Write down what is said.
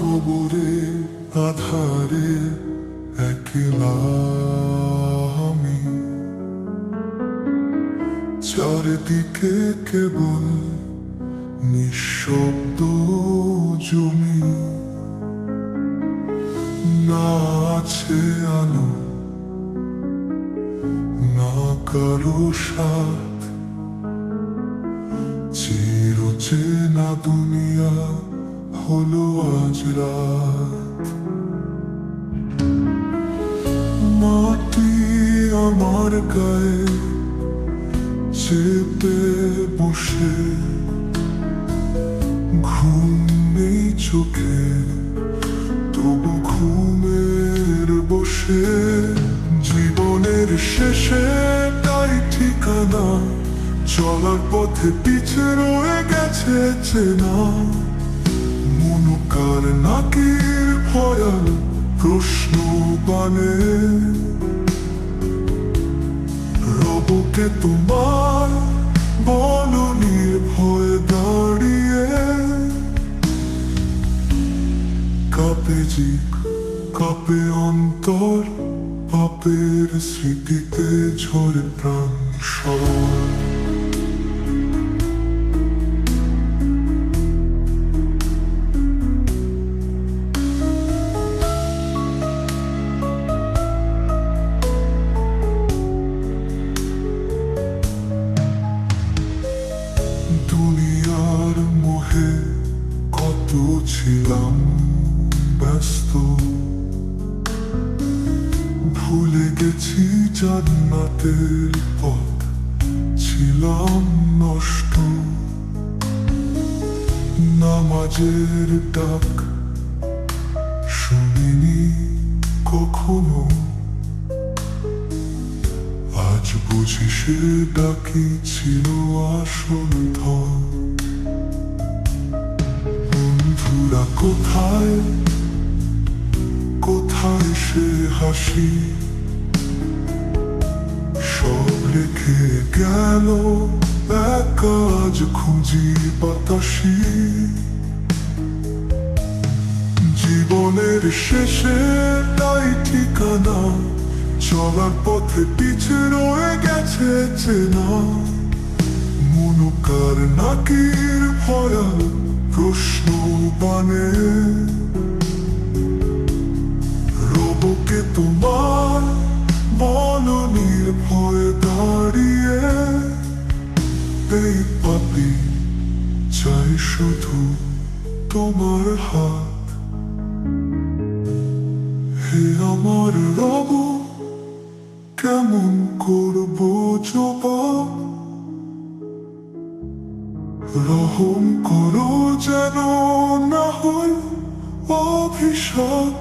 কবরে আধারে একলা আমি, চারিদিকে কেবল নিঃশব্দ জমি, না আছে আলো না কারো সাথ, চিরচেনা দুনিয়া হলো আজ রাত। মাটি আমার গায়ে চেপে বসে, ঘুম নেই চোখে তবু ঘুমের বসে, জীবনের শেষে তাই ঠিকানা, চলার পথে পিছে রয়ে গেছে চেনা, মনুকার নাকির ভয়াল প্রশ্ন বানে, রবকে তোমার বলো নির্ভয়ে দাঁড়িয়ে, কাঁপে জিক কাঁপে অন্তর, পাপের স্মৃতিতে ঝরে প্রাণ সর। দুনিয়ার মোহে কত ছিলাম ব্যস্ত, ভুলে গেছি জান্নাতের পথ ছিলাম নষ্ট, নামাজের ডাক শুনিনি কখনো, আজ বুঝি সে ডাকি ছিল আসল ধন। বন্ধুরা কোথায় কোথায় সে হাসি, সব রেখে গেল একা আজ খুঁজি বাতাসি, জীবনের শেষে তাই ঠিকানা, চলার পথে পিছে রয়ে গেছে চেনা, মনুকার নাকির ভয়াল প্রশ্ন বানে, রবকে তোমার বলো নির্ভয়ে দাঁড়িয়ে, এই পাপি চাই শুধু তোমার হাত। হে আমার রব, কেমন করবো জবাব, রহম করো যেন না হয় অভিশাপ।